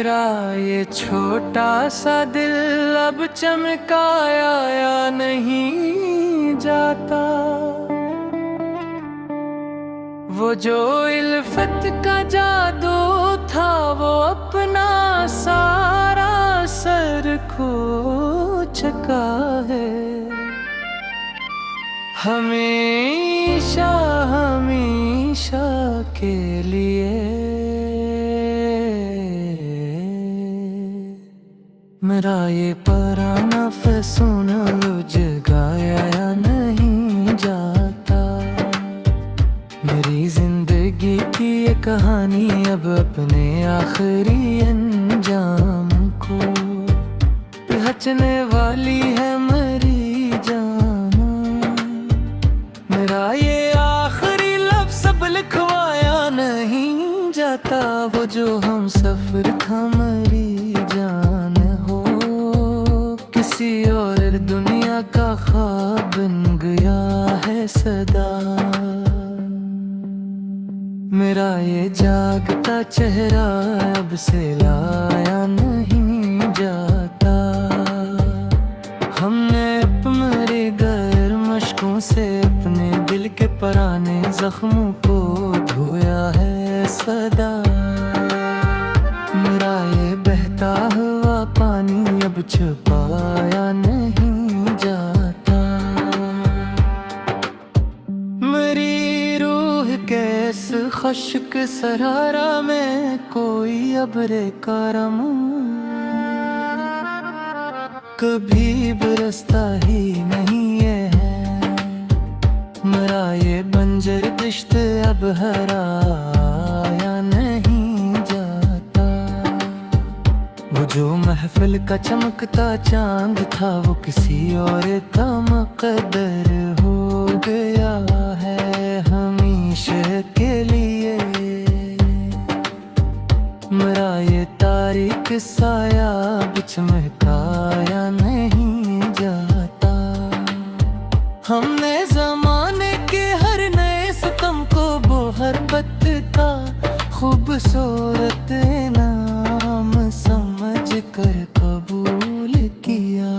मेरा ये छोटा सा दिल अब चमकाया या नहीं जाता। वो जो इल्फत का जादू था वो अपना सारा सर खो चुका है। हमेशा हमेशा के लिए मेरा ये पुराना फसून जगाया या नहीं जाता। मेरी जिंदगी की ये कहानी अब अपने आखिरी अंजाम को पहुंचने वाली है मरी जाना। मेरा ये आखिरी लफ्ज़ अब लिखवाया नहीं जाता। वो जो हम सफर था मरी जान हो किसी और दुनिया का ख्वाब बन गया है सदा। मेरा ये जागता चेहरा अब से लाया नहीं जाता। हमने अपने गैर मशकों से अपने दिल के पुराने जख्मों को धोया है सदा। मेरा ये बहता हुआ पानी अब छुपाया नहीं जाता। मेरी रूह के इस खुश्क सहारा में कोई अब्रे करम कभी बरसता ही नहीं है। मेरा ये बंजर दिश्त अब हराया नहीं जाता। वो जो महफिल का चमकता चांद था वो किसी और का मुक़द्दर हो गया है हमेशा के लिए। मेरा ये तारीख साया बिच महकाया नहीं जाता। हमने ज़माने के हर नए सितम को बोहरबत का खूबसूरत नाम समझ कर कबूल किया।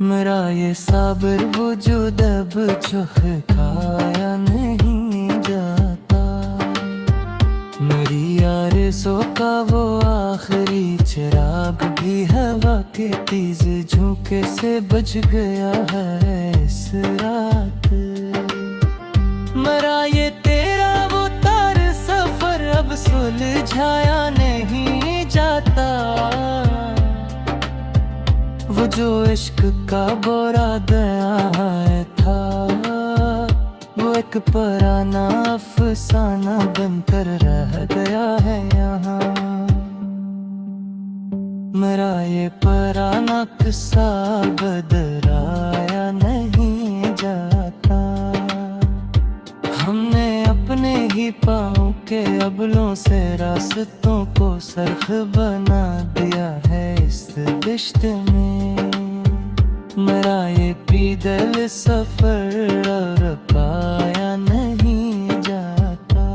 मेरा ये साबिर वजूद अब झुकाया नहीं जाता। मेरी आरज़ू का वो आखिरी चिराग भी हवा के तेज झोंके से बुझ गया है इस रात। मेरा ये तेरा वो तार सफर अब सुलझाया नहीं जाता। वो जो इश्क का बोरा दया था वो एक पुराना अफसाना बनकर रह गया है यहाँ। मेरा ये पुराना किस्सा बदलाया नहीं जाता। हमने अपने ही पाँव के अबलों से रास्तों को सरख बना दिया है इस रिश्त में। मेरा ये पैदल सफर और पाया नहीं जाता।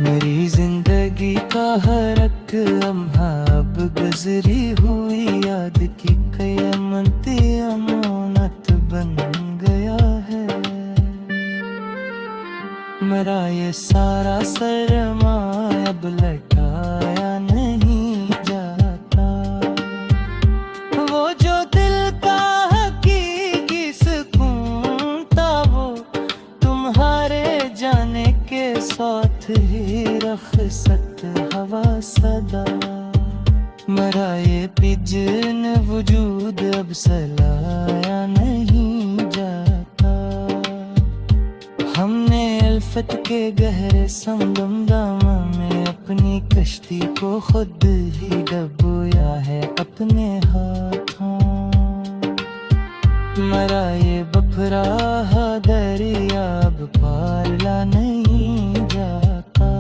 मेरी जिंदगी का हर एक लम्हा अब गुजरी हुई याद की क़यामत अमानत बन गया है। मेरा ये सारा सरमाया अब लौटाया नहीं जाता। वो जो दिल का हकीकी सुकून था वो तुम्हारे जाने के साथ ही रख़्सत हवा सदा। मेरा ये बिजन वजूद अब सलाया नहीं जाता। हमने अल्फत के गहरे संगम दामा में अपनी कश्ती को खुद ही डुबोया है अपने हाथों। मेरा ये बफरा दरिया अब पार ला नहीं जाता।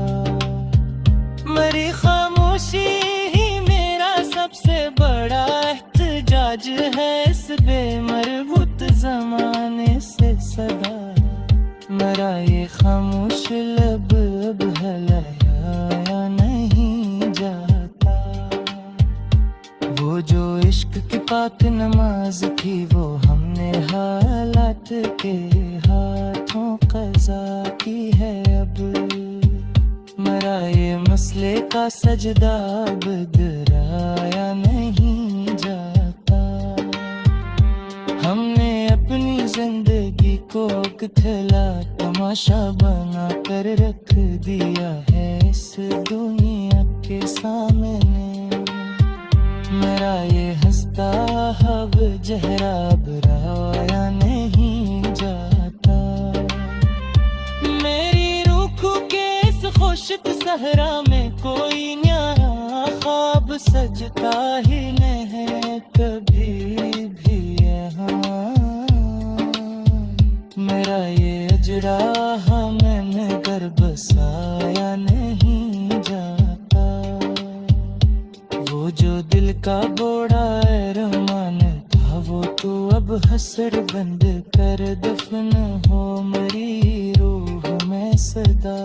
मेरी खामोशी ही मेरा सबसे बड़ा एहतजाज है इस बेमरबूत ज़माने से सदा। मेरा ये खामोश लब अब हलाया नहीं जा इश्क की पाक नमाज थी वो, हमने हालात के हाथों कज़ा की है अब। मरा ये मसले का सजदा, अब गिराया नहीं जाता। हमने अपनी जिंदगी को किथला तमाशा बना कर रख दिया है इस दुनिया के सामने। मेरा ये हंसता हब जहराब राया नहीं जाता। मेरी रूह के इस खुश्क सहरा में कोई न्यारा ख्वाब सजता ही नहीं कभी भी यहाँ। मेरा ये अजरा मैंने घर बसाया नहीं जाता। वो जो दिल का बोड़ा अरमान था, वो तो अब हसड़ बंद कर दफन हो मेरी रूह में सदा।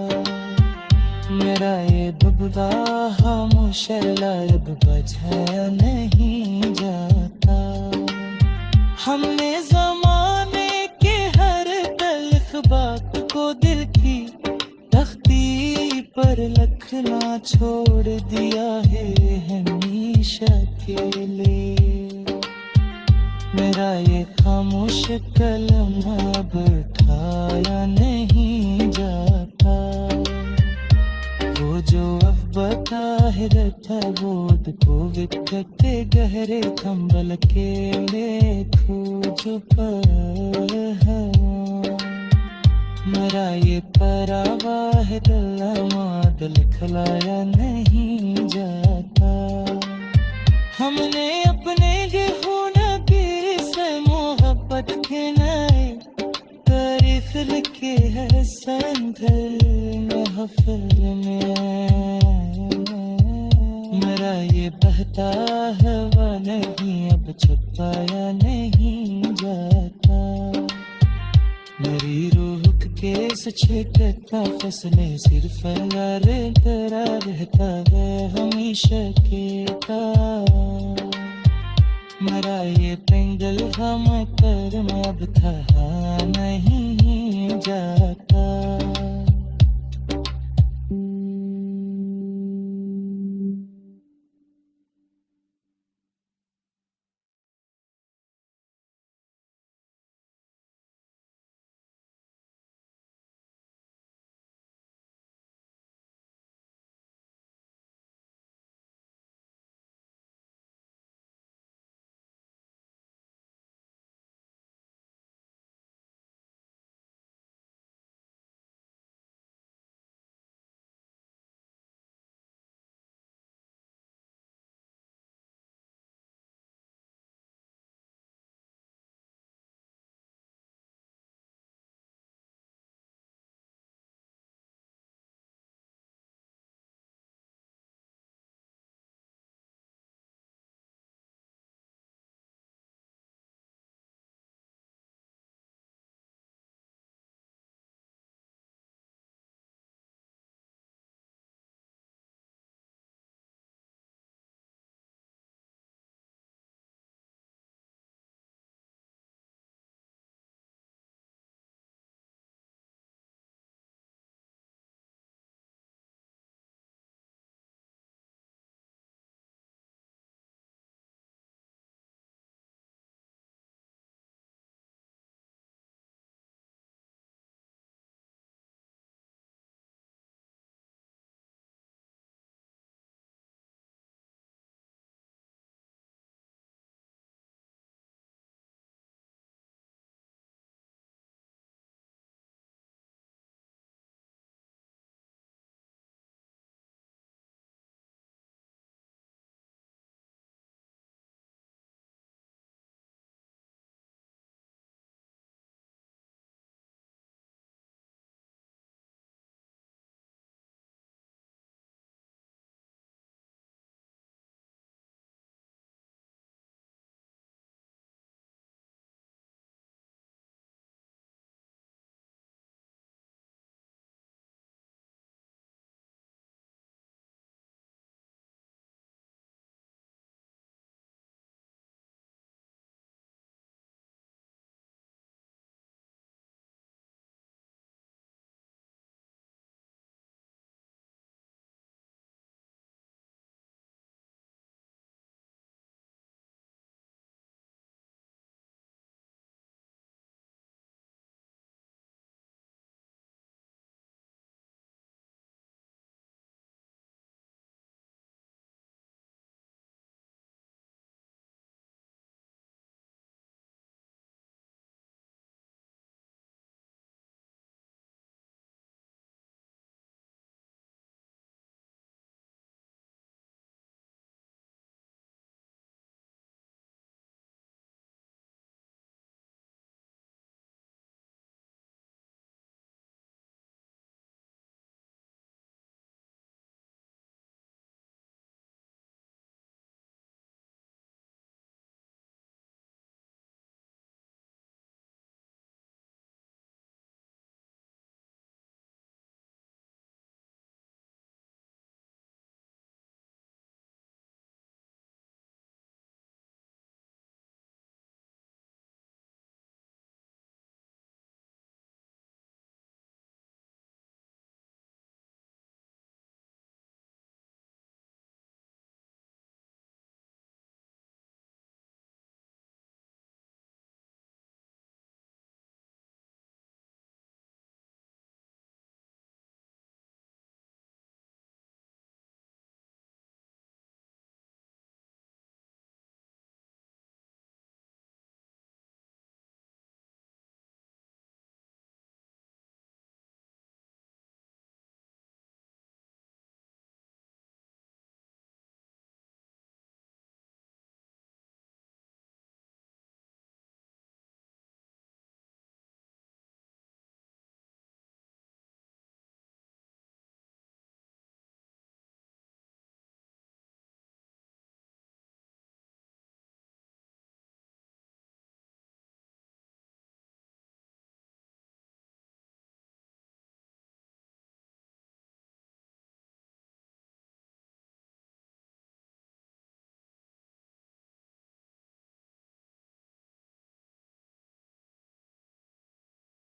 मेरा ये बबदा खामोश अब बजाया नहीं जाता। हमने ज़माने के हर तल्ख बात को दिल की तख्ती पर लिखना छोड़ दिया है हमेशा के लिए। मेरा ये खामोश कलम अब उठाया नहीं जाता। वो जो अब बताहिर था, वो को विकटे गहरे कंबल के खोज पर है। मेरा ये परावाह दिल लिखलाया नहीं जाता। हमने अपने नबी से मोहब्बत के नए तारीफ लिखे है संदल महफिल में। मेरा ये बहता हवा नहीं अब छुपाया नहीं जाता। मेरी रूह के इस छिटता फसले सिर्फ फैलारे तेरा रहता है हमेशा के का। मरा ये पेंगल हम कर अब था नहीं जाता।